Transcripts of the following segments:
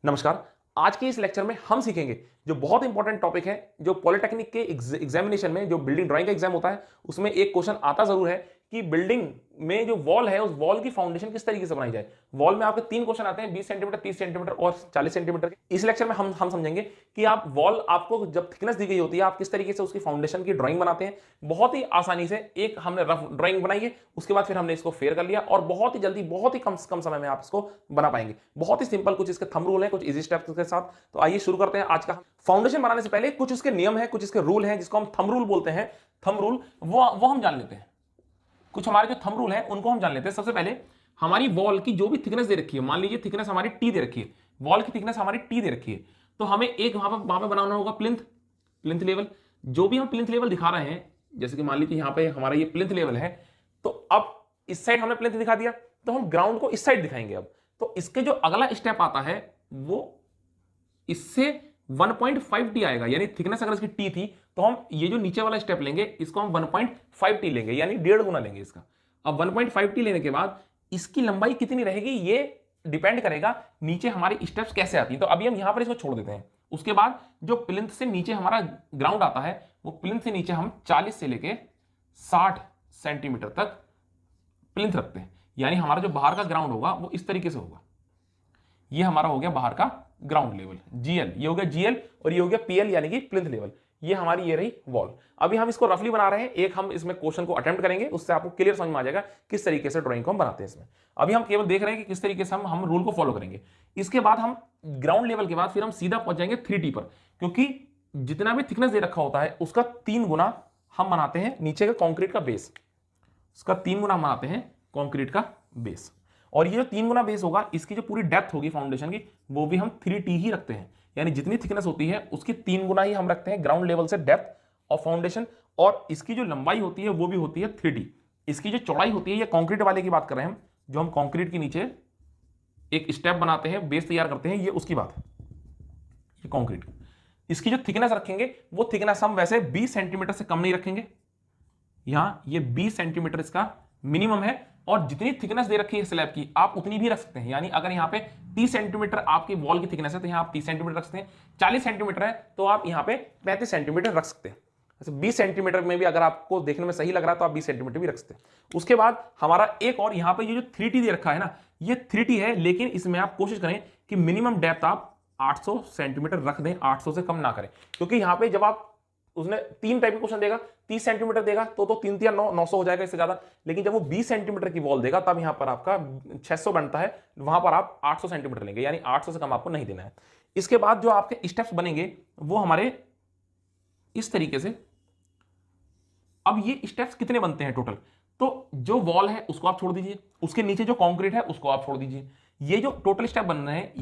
नमस्कार। आज के इस लेक्चर में हम सीखेंगे जो बहुत इंपॉर्टेंट टॉपिक है, जो पॉलिटेक्निक के एग्जामिनेशन में जो बिल्डिंग ड्राइंग का एग्जाम होता है उसमें एक क्वेश्चन आता जरूर है कि बिल्डिंग में जो वॉल है उस वॉल की फाउंडेशन किस तरीके से बनाई जाए। वॉल में आपके तीन क्वेश्चन आते हैं, 20 सेंटीमीटर, 30 सेंटीमीटर और 40 सेंटीमीटर के। इस लेक्चर में हम समझेंगे कि आप वॉल आपको जब थिकनेस दी गई होती है आप किस तरीके से उसकी फाउंडेशन की ड्राइंग बनाते हैं। बहुत ही आसानी से एक हमने रफ ड्राइंग बनाई है, उसके बाद फिर हमने इसको फेयर कर लिया और बहुत ही जल्दी, बहुत ही कम समय में आप इसको बना पाएंगे। बहुत ही सिंपल कुछ इसके थंब रूल है, कुछ इजी स्टेप्स के साथ। तो आइए शुरू करते हैं आज का। फाउंडेशन बनाने से पहले कुछ इसके नियम है, कुछ इसके रूल हैं जिसको हम थंब रूल बोलते हैं। थंब रूल वो हम जान लेते हैं। कुछ हमारे जो थंब रूल है उनको हम जान लेते हैं। सबसे पहले हमारी वॉल की जो भी थिकनेस दे रखी है, मान लीजिए थिकनेस हमारी टी दे रखी है, वॉल की थिकनेस हमारी टी दे रखी है, तो हमें एक वहां पे बनाना होगा प्लिंथ लेवल। जो भी हम प्लिंथ लेवल दिखा रहे हैं, जैसे कि मान लीजिए यहां पे हमारा ये प्लिंथ लेवल है, तो अब इस साइड हमने प्लिंथ दिखा दिया तो हम ग्राउंड को इस साइड दिखाएंगे। अब तो इसके जो अगला स्टेप आता है वो इससे 1.5 टी आएगा, यानी थिकनेस अगर इसकी टी थी तो हम ये जो नीचे वाला स्टेप लेंगे इसको हम 1.5 टी लेंगे, यानी 1.5 गुना लेंगे इसका। अब 1.5 टी लेने के बाद इसकी लंबाई कितनी रहेगी ये डिपेंड करेगा नीचे हमारी स्टेप्स कैसे आती है। तो अभी हम यहां पर इसको छोड़ देते हैं। उसके बाद जो प्लिंथ से नीचे हमारा ग्राउंड आता है वो प्लिंथ से नीचे हम 40 से लेके 60 सेंटीमीटर तक प्लिंथ रखते हैं, यानी हमारा जो बाहर का ग्राउंड होगा वो इस तरीके से होगा। ये हमारा हो गया बाहर का ग्राउंड लेवल, जीएल। ये हो गया जीएल और ये हो गया पीएल, यानी कि प्लिंथ लेवल। ये हमारी ये रही वॉल। अभी हम इसको रफली बना रहे हैं। एक हम इसमें क्वेश्चन को अटेम्प्ट करेंगे, उससे आपको क्लियर समझ में आ जाएगा किस तरीके से ड्राइंग को हम बनाते हैं इसमें। अभी हम केवल देख रहे हैं कि किस तरीके से हम रूल को फॉलो करेंगे। इसके बाद हम ग्राउंड लेवल के बाद फिर हम सीधा पहुंच जाएंगे 3T पर, क्योंकि जितना भी थिकनेस दे रखा होता है उसका 3 गुना हम बनाते हैं नीचे का कॉन्क्रीट का बेस। उसका 3 गुना बनाते हैं कॉन्क्रीट का बेस। और ये जो 3 गुना बेस होगा इसकी जो पूरी डेप्थ होगी फाउंडेशन की वो भी हम 3T ही रखते हैं, यानी जितनी थिकनेस होती है उसकी 3 गुना ही हम रखते हैं ग्राउंड लेवल से डेप्थ ऑफ फाउंडेशन। और इसकी जो लंबाई होती है वो भी होती है 3T। इसकी जो चौड़ाई होती है, ये कंक्रीट वाले की बात कर रहे हैं हम, जो हम कंक्रीट के नीचे एक स्टेप बनाते हैं, बेस तैयार करते हैं, ये उसकी बात है। ये कंक्रीट इसकी जो थिकनेस रखेंगे वो थिकनेस हम वैसे 20 सेंटीमीटर से कम नहीं रखेंगे। यहां ये 20 सेंटीमीटर इसका मिनिमम है और जितनी थिकनेस दे रखी है स्लैब की आप उतनी भी रख सकते हैं। यानी अगर यहाँ पे 30 सेंटीमीटर आपकी वॉल की थिकनेस है तो यहाँ आप 30 सेंटीमीटर रख सकते हैं। 40 सेंटीमीटर है तो आप यहाँ पे 35 सेंटीमीटर रख सकते हैं। 20 सेंटीमीटर में भी अगर आपको देखने में सही लग रहा है तो आप 20 सेंटीमीटर भी रख सकते हैं। उसके बाद हमारा एक और यहाँ पे ये जो 3T दे रखा है ना, ये 3T है, लेकिन इसमें आप कोशिश करें कि मिनिमम डेप्थ आप 800 सेंटीमीटर रख दें, 800 से कम ना करें। क्योंकि यहाँ पे जब आप उसने 3 टाइप के क्वेश्चन देगा, 30 सेंटीमीटर देगा तो 3 या 900 हो जाएगा, इससे ज्यादा। लेकिन जब वो 20 सेंटीमीटर की वॉल देगा तब यहां पर आपका 600 बनता है, वहां पर आप 800 सेंटीमीटर लेंगे, यानी 800 से कम आपको नहीं देना है। इसके बाद जो आपके स्टेप्स बनेंगे वो हमारे इस तरीके से। अब ये स्टेप्स कितने बनते हैं टोटल, तो जो वॉल है उसको आप छोड़ दीजिए, उसके नीचे जो कॉन्क्रीट है उसको आप छोड़ दीजिए। ये जो टोटल स्टेप बन रहे हैं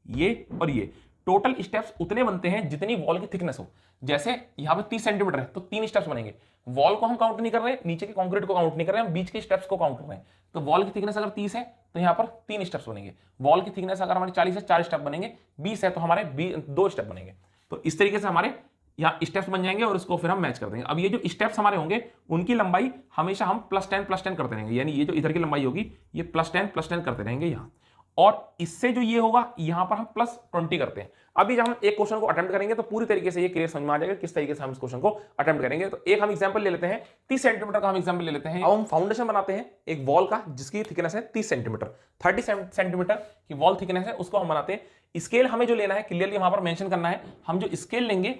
ये और ये टोटल स्टेप्स उतने बनते हैं जितनी वॉल की थिकनेस हो। जैसे यहां पे 30 सेंटीमीटर है तो 3 स्टेप्स बनेंगे। वॉल को हम काउंट नहीं कर रहे हैं, नीचे के कंक्रीट को काउंट नहीं कर रहे हैं, हम बीच के स्टेप्स को काउंट कर रहे हैं। तो वॉल की थिकनेस अगर 30 है तो यहां पर 3 स्टेप्स बनेंगे। वॉल की थिकनेस अगर हमारी 40 है 4 स्टेप बनेंगे, 20 है तो हमारे 2 स्टेप बनेंगे। तो इस तरीके से हमारे यहाँ स्टेप्स बन जाएंगे और इसको फिर हम मैच कर देंगे। अब ये जो स्टेप्स हमारे होंगे उनकी लंबाई हमेशा हम +10 करते रहेंगे, यानी ये जो इधर की लंबाई होगी ये +10 करते रहेंगे यहाँ। और इससे जो ये होगा यहां पर हम +20 करते हैं। अभी जब हम एक क्वेश्चन को अटेम्प्ट करेंगे तो पूरी तरीके से ये क्लियर समझ में आ जाएगा किस तरीके से हम इस क्वेश्चन को अटेम्प्ट करेंगे। तो एक हम एग्जांपल ले लेते हैं, 30 सेंटीमीटर का हम एग्जांपल ले लेते हैं। अब हम फाउंडेशन बनाते हैं एक वॉल का जिसकी थिकनेस है 30 सेंटीमीटर। 30 सेंटीमीटर की वॉल थिकनेस है उसको हम बनाते हैं। स्केल हमें जो लेना है क्लियरली वहां पर मेंशन करना है। हम जो स्केल लेंगे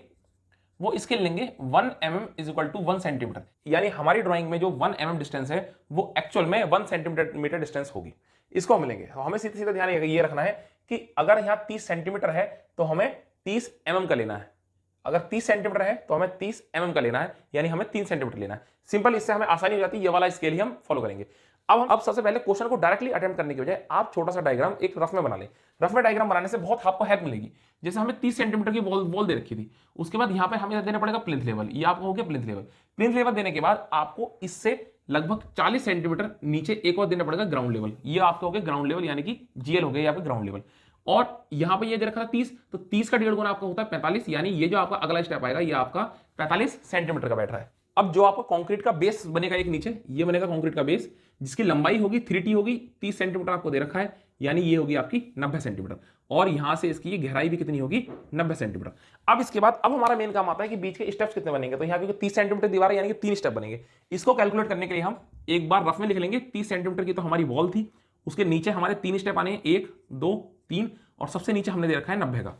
वो स्केल लेंगे 1 mm = 1 सेंटीमीटर, यानी हमारी ड्राइंग में जो 1 mm डिस्टेंस है वो एक्चुअल में 1 सेंटीमीटर डिस्टेंस होगी। इसको हम लेंगे। हमें सीधे सीधे ध्यान ये रखना है कि अगर यहाँ 30 सेंटीमीटर है तो हमें 30 mm का लेना है। अगर 30 सेंटीमीटर है तो हमें 30 mm का लेना है, यानी हमें 3 सेंटीमीटर लेना है। सिंपल, इससे हमें आसानी हो जाती है। ये वाला स्केल ही हम फॉलो करेंगे। अब सबसे पहले क्वेश्चन को डायरेक्टली अटेम्प्ट करने की बजाय आप छोटा सा डायग्राम एक रफ में बना लें। रफ में डायग्राम बनाने से बहुत आपको हेल्प मिलेगी। जैसे हमें 30 सेंटीमीटर की वॉल दे रखी थी, उसके बाद यहाँ पे हमें देना पड़ेगा प्लिंथ लेवल। ये आपको हो गया प्लिंथ लेवल। प्लिंथ लेवल देने के बाद आपको इससे लगभग 40 सेंटीमीटर नीचे एक और देना पड़ेगा ग्राउंड लेवल। ये आपका हो गया ग्राउंड लेवल, यानी कि जीएल हो गया यहाँ पे ग्राउंड लेवल। और यहां पे ये दे रखा था 30, तो 30 का 1.5 गुना आपका होता है 45, यानी ये जो आपका अगला स्टेप आएगा ये आपका 45 सेंटीमीटर का बैठ रहा है। अब जो आपका कंक्रीट का बेस बनेगा एक नीचे, ये बनेगा कंक्रीट का बेस जिसकी लंबाई होगी 3T होगी, 30 सेंटीमीटर आपको दे रखा है। यानी ये होगी आपकी 90 सेंटीमीटर, और यहां से इसकी गहराई भी कितनी होगी, 90 सेंटीमीटर। अब इसके बाद अब हमारा मेन काम आता है कि बीच के स्टेप्स कितने बनेंगे। तो यहाँ क्योंकि 30 सेंटीमीटर दीवार है, यानी कि 3 स्टेप बनेंगे। इसको कैलकुलेट करने के लिए हम एक बार रफ में लिख लेंगे। 30 सेंटीमीटर की तो हमारी वॉल थी, उसके नीचे हमारे 3 स्टेप आने हैं, 1 2 3, और सबसे नीचे हमने दे रखा है 90 का।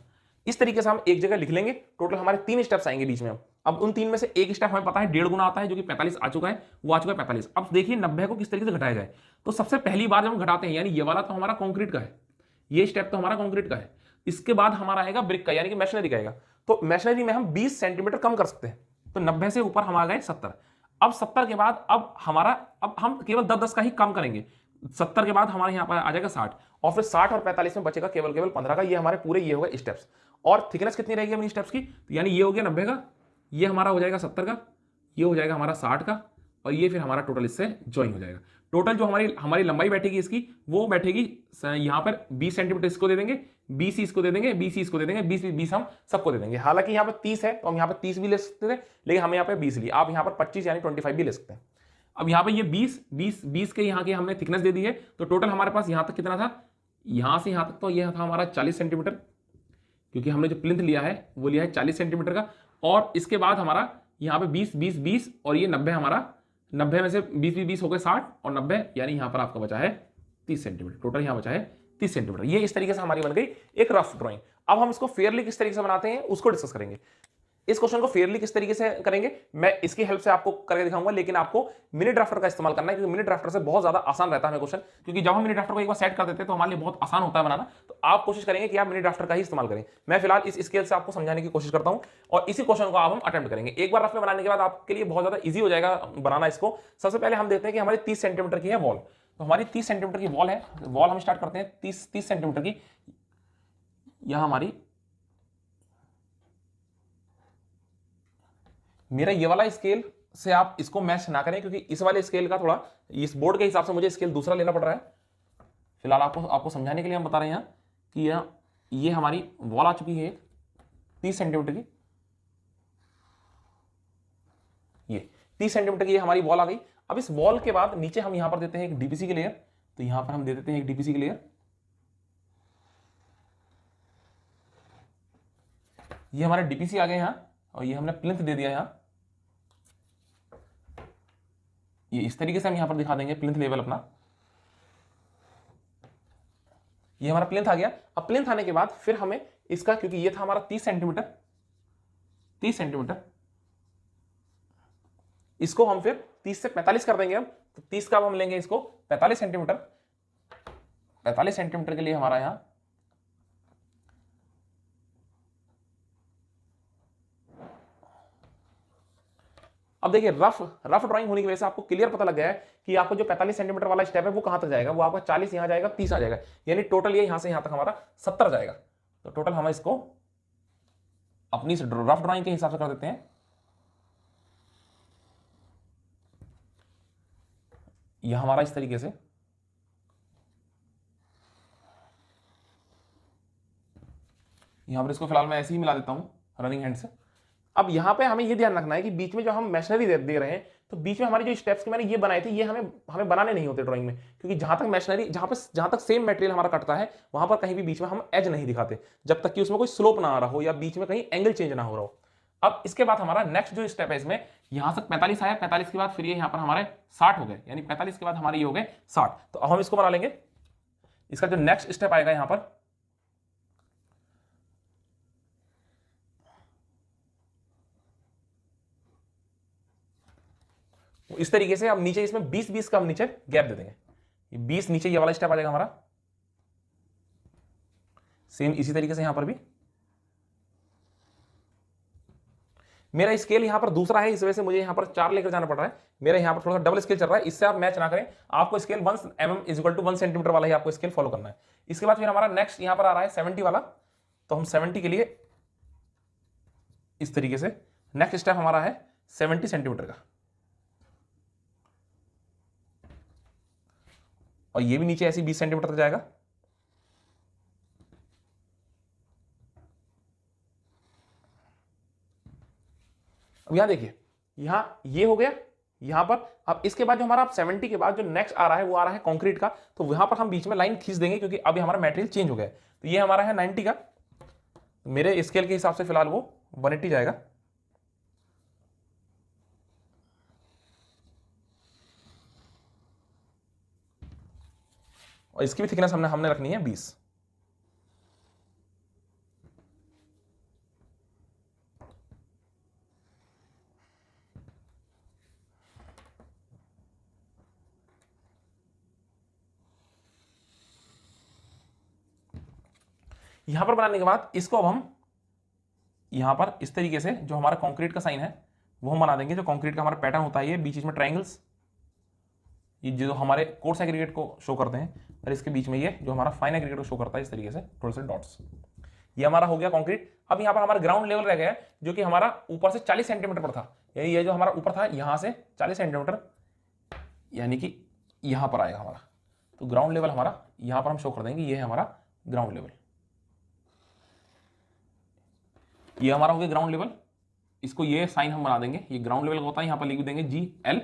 इस तरीके से हम एक जगह लिख लेंगे। टोटल हमारे 3 स्टेप्स आएंगे बीच में। अब उन 3 में से एक स्टेप हमें पता है 1.5 गुना आता है, जो कि 45 आ चुका है, वो आ चुका है 45। अब देखिए 90 को किस तरीके से घटाया जाए। तो सबसे पहली बार जब हम घटाते हैं, यानी ये वाला तो हमारा कंक्रीट का है, ये स्टेप तो हमारा कंक्रीट का है, इसके बाद हमारा आएगा ब्रिक का, यानी कि मैशनरी का आएगा। तो मैशनरी में हम 20 सेंटीमीटर कम कर सकते हैं। तो 90 से ऊपर हम आ गए 70। अब 70 के बाद अब हम केवल 10-10 का ही कम करेंगे। 70 के बाद हमारे यहाँ पर आ जाएगा 60, और फिर 60 और 45 में बचेगा केवल 15 का। ये हमारे पूरे ये होगा स्टेप्स। और थिकनेस कितनी रहेगी अपनी स्टेप्स की, तो यानी ये हो गया 90 का, ये हमारा हो जाएगा 70 का, ये हो जाएगा हमारा 60 का, और ये फिर हमारा टोटल इससे ज्वाइन हो जाएगा। टोटल जो हमारी लंबाई बैठेगी इसकी, वो बैठेगी यहाँ पर 20 सेंटीमीटर इसको दे देंगे, 20 इसको दे देंगे, 20 इसको दे देंगे, 20 हम सबको दे देंगे। हालांकि यहाँ पर 30 है तो हम यहाँ पर 30 भी ले सकते थे, लेकिन हम यहाँ पे 20 लिए। आप यहाँ पर 25 यानी 25 भी ले सकते हैं। अब यहाँ पे ये 20 के यहाँ की हमने थिकनेस दे दी है। तो टोटल हमारे पास यहाँ तक कितना था, यहाँ से यहाँ तक तो यह था हमारा 40 सेंटीमीटर, क्योंकि हमने जो प्लिंथ लिया है वो लिया है 40 सेंटीमीटर का। और इसके बाद हमारा यहाँ पे 20 और ये 90 हमारा, 90 में से 20 हो गए 60 और 90, यानी यहाँ पर आपका बचा है 30 सेंटीमीटर। टोटल यहाँ बचा है 30 सेंटीमीटर। ये इस तरीके से हमारी बन गई एक रफ ड्राइंग। अब हम इसको फेयरली किस तरीके से बनाते हैं उसको डिस्कस करेंगे। इस क्वेश्चन को फेयरली किस तरीके से करेंगे मैं इसकी हेल्प से आपको करके दिखाऊंगा, लेकिन आपको मिनी ड्राफ्टर का इस्तेमाल करना है, क्योंकि मिनी ड्राफ्टर से बहुत ज्यादा आसान रहता है क्वेश्चन। क्योंकि जब हम मिनी ड्राफ्टर को एक बार सेट कर देते हैं तो हमारे लिए बहुत आसान होता है बनाना। तो आप कोशिश करेंगे कि आप मिनी ड्राफ्टर का ही इस्तेमाल करें। मैं फिलहाल इस स्केल से आपको समझाने की कोशिश करता हूं, और इसी क्वेश्चन को आप हम अटेम्प्ट करेंगे। एक बार रफ में बनाने के बाद आपके लिए बहुत ज्यादा ईजी हो जाएगा बनाना इसको। सबसे पहले हम देखते हैं कि हमारी 30 सेंटीमीटर की है वॉल। तो हमारी 30 सेंटीमीटर की वॉल है। वॉल हम स्टार्ट करते हैं 30 सेंटीमीटर की। यह हमारी, मेरा ये वाला स्केल से आप इसको मैच ना करें, क्योंकि इस वाले स्केल का थोड़ा, इस बोर्ड के हिसाब से मुझे स्केल दूसरा लेना पड़ रहा है। फिलहाल आपको समझाने के लिए हम बता रहे हैं कि ये हमारी वॉल आ चुकी है 30 सेंटीमीटर की। ये 30 सेंटीमीटर की हमारी वॉल आ गई। अब इस वॉल के बाद नीचे हम यहां पर देते हैं एक डीपीसी की लेयर। तो यहां पर हम दे देते हैं एक डीपीसी की लेयर। ये हमारे डीपीसी आ गए यहां, और ये हमने प्लिंथ दे दिया यहां। ये इस तरीके से हम यहां पर दिखा देंगे प्लिंथ लेवल अपना। ये हमारा प्लिंथ आ गया। अब प्लिंथ आने के बाद फिर हमें इसका, क्योंकि ये था हमारा 30 सेंटीमीटर, इसको हम फिर 30 से 45 कर देंगे। अब तो 30 का हम लेंगे इसको 45 सेंटीमीटर। 45 सेंटीमीटर के लिए हमारा यहां अब देखिए रफ ड्राइंग होने की वजह से आपको क्लियर पता लग गया है कि आपको जो 45 सेंटीमीटर वाला स्टेप है वो कहां तक जाएगा। वो आपका 40 यहां जाएगा, 30 आ जाएगा, यानी टोटल ये यहां से यहां तक हमारा 70 जाएगा। तो टोटल हम इसको अपनी रफ ड्राइंग के हिसाब से कर देते हैं। यह हमारा इस तरीके से, यहां पर इसको फिलहाल मैं ऐसे ही मिला देता हूं रनिंग हैंड से। अब यहां पे हमें ये ध्यान रखना है कि बीच में जो हम मैशनरी दे रहे हैं, तो बीच में हमारी जो स्टेप्स की मैंने ये बनाए थे, ये हमें बनाने नहीं होते ड्राइंग में, क्योंकि जहां तक मैशनरी, जहां तक सेम मटेरियल हमारा कटता है, वहां पर कहीं भी बीच में हम एज नहीं दिखाते, जब तक कि उसमें कोई स्लोप ना आ रहा हो या बीच में कहीं एंगल चेंज ना हो रहा हो। अब इसके बाद हमारा नेक्स्ट जो स्टेप है, इसमें यहां तक 45 आया, 45 के बाद फिर ये यहां पर हमारे 60 हो गए, यानी 45 के बाद हमारे ये हो गए 60। तो अब हम इसको बना लेंगे। इसका जो नेक्स्ट स्टेप आएगा यहां पर, इस तरीके से अब नीचे इसमें 20 का हम नीचे गैप दे देंगे। ये 20 नीचे ये वाला स्टेप आ जाएगा हमारा। सेम इसी तरीके से यहां पर भी। मेरा स्केल यहां पर दूसरा है, इस वजह से मुझे यहां पर 4 लेकर जाना पड़ रहा है। मेरा यहां पर थोड़ा सा डबल स्केल चल रहा है, इससे आप मैच ना करें। आपको स्केल 1 mm = 1 सेंटीमीटर वाला ही आपको स्केल फॉलो करना है। इसके बाद फिर हमारा नेक्स्ट यहां पर आ रहा है 70 वाला। तो हम 70 के लिए इस तरीके से नेक्स्ट स्टेप हमारा है 70 सेंटीमीटर का, और ये भी नीचे ऐसे 20 सेंटीमीटर तक जाएगा। अब यहां देखिए, यहां ये हो गया, यहां पर अब इसके बाद जो हमारा 70 के बाद जो नेक्स्ट आ रहा है वो आ रहा है कंक्रीट का, तो वहां पर हम बीच में लाइन खींच देंगे क्योंकि अभी हमारा मटेरियल चेंज हो गया है। तो ये हमारा है 90 का, मेरे स्केल के हिसाब से फिलहाल वो 180 जाएगा। और इसकी भी थिकनेस हमने रखनी है 20। यहां पर बनाने के बाद इसको अब हम यहां पर इस तरीके से जो हमारा कंक्रीट का साइन है वो हम बना देंगे। जो कंक्रीट का हमारा पैटर्न होता है ये बीच में ट्रायंगल्स, ये जो हमारे कोर्स एग्रीगेट को शो करते हैं, और इसके बीच में ये जो हमारा फाइन एग्रीगेट को शो करता है इस तरीके से थोड़े से डॉट्स। ये हमारा हो गया कंक्रीट। अब यहाँ पर हमारा ग्राउंड लेवल रह गया है जो कि हमारा ऊपर से 40 सेंटीमीटर पर था, यानी ये जो हमारा ऊपर था यहाँ से 40 सेंटीमीटर, यानी कि यहाँ पर आएगा हमारा। तो ग्राउंड लेवल हमारा यहाँ पर हम शो कर देंगे, ये है हमारा ग्राउंड लेवल। ये हमारा हो गया ग्राउंड लेवल। इसको ये साइन हम बना देंगे, ये ग्राउंड लेवल होता है, यहाँ पर लिख देंगे GL,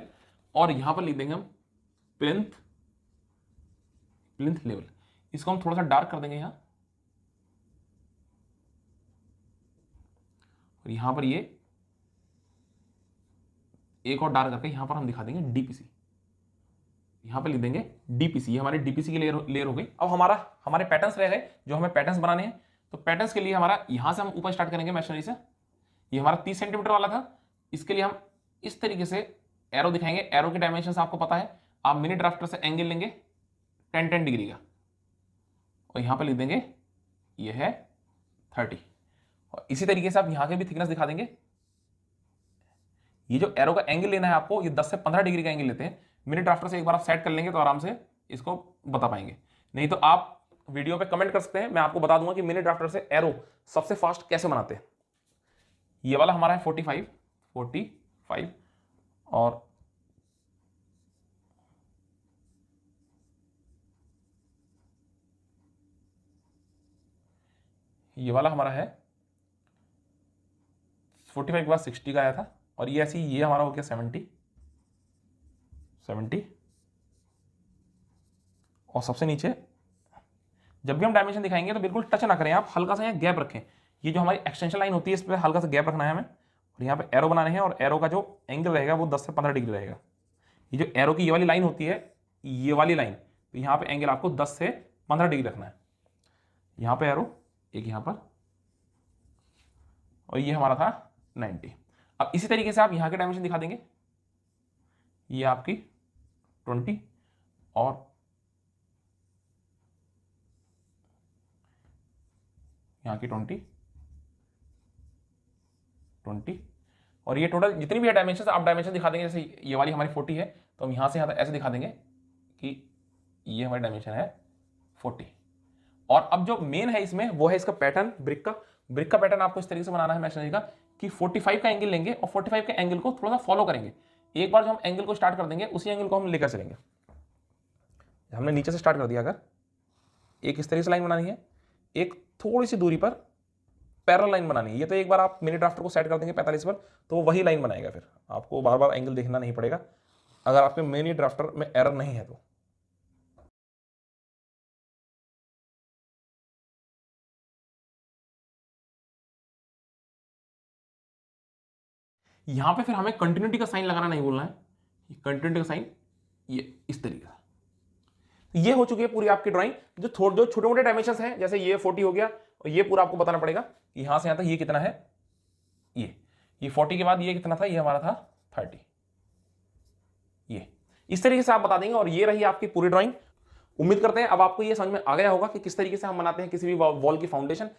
और यहाँ पर लिख देंगे हम प्लिंथ लेवल। इसको हम थोड़ा सा डार्क कर देंगे यहाँ, और यहाँ पर ये एक और डार्क करके यहाँ पर हम दिखा देंगे DPC। यहाँ पर लिख देंगे DPC, ये हमारी DPC की लेयर हो गई। अब हमारे पैटर्न्स रह गए जो हमें पैटर्न्स बनाने हैं। तो पैटर्न्स के लिए हमारा यहाँ से हम ऊपर स्टार्ट करेंगे मैशनरी से। ये हमारा 30 सेंटीमीटर वाला था, इसके लिए हम इस तरीके से एरो दिखाएंगे। एरो के डायमेंशन आपको पता है, आप मिनी ड्राफ्टर से एंगल लेंगे 10 डिग्री का, और यहाँ पर लिख देंगे ये है 30। और इसी तरीके से आप यहाँ के भी थिकनेस दिखा देंगे। ये जो एरो का एंगल लेना है आपको, ये 10 से 15 डिग्री का एंगल लेते हैं। मिनी ड्राफ्टर से एक बार आप सेट कर लेंगे तो आराम से इसको बता पाएंगे, नहीं तो आप वीडियो पे कमेंट कर सकते हैं, मैं आपको बता दूंगा कि मिनी ड्राफ्टर से एरो सबसे फास्ट कैसे बनाते हैं। ये वाला हमारा है 45, और ये वाला हमारा है 45 के बाद 60 का आया था, और ये ऐसी ये हमारा हो गया 70। और सबसे नीचे जब भी हम डायमेंशन दिखाएंगे तो बिल्कुल टच ना करें, आप हल्का सा यहाँ गैप रखें। ये जो हमारी एक्सटेंशन लाइन होती है इस पर हल्का सा गैप रखना है हमें, और यहाँ पे एरो बनाने हैं, और एरो का जो एंगल रहेगा वो 10 से 15 डिग्री रहेगा। ये जो एरो की ये वाली लाइन होती है, ये वाली लाइन, तो यहाँ पे एंगल आपको 10 से 15 डिग्री रखना है। यहाँ पे एरो एक यहाँ पर, और ये हमारा था 90। अब इसी तरीके से आप यहाँ के डायमेंशन दिखा देंगे, ये आपकी 20 और यहाँ की 20, और ये टोटल जितनी भी है डायमेंशन आप डायमेंशन दिखा देंगे। जैसे ये वाली हमारी 40 है तो हम यहाँ से यहाँ तक ऐसे दिखा देंगे कि ये हमारी डायमेंशन है 40। और अब जो मेन है इसमें वो है इसका पैटर्न, ब्रिक का पैटर्न आपको इस तरीके से बनाना है मैशनरी का कि 45 का एंगल लेंगे और 45 के एंगल को थोड़ा सा फॉलो करेंगे। एक बार जो हम एंगल को स्टार्ट कर देंगे उसी एंगल को हम लेकर चलेंगे। हमने नीचे से स्टार्ट कर दिया, अगर एक इस तरीके से लाइन बनानी है, एक थोड़ी सी दूरी पर पैरेलल लाइन बनानी है। ये तो एक बार आप मिनी ड्राफ्टर को सेट कर देंगे 45 पर तो वो वही लाइन बनाएगा, फिर आपको बार बार एंगल देखना नहीं पड़ेगा अगर आपके मिनी ड्राफ्टर में एरर नहीं है तो। यहां पे फिर हमें कंटिन्यूटी का साइन लगाना नहीं बोलना है, कंटिन्यूटी का साइन ये इस तरीके से। ये हो चुकी है पूरी आपकी ड्राइंग। जो छोटे मोटे डायमेंशंस हैं, जैसे ये 40 हो गया, और ये पूरा आपको बताना पड़ेगा कि यहां से यहां तक ये कितना है। ये 40 के बाद ये कितना था, ये हमारा था 30। ये इस तरीके से आप बता देंगे, और ये रही आपकी पूरी ड्राइंग। उम्मीद करते हैं अब आपको ये समझ में आ गया होगा कि किस तरीके से हम बनाते हैं किसी भी वॉल की फाउंडेशन।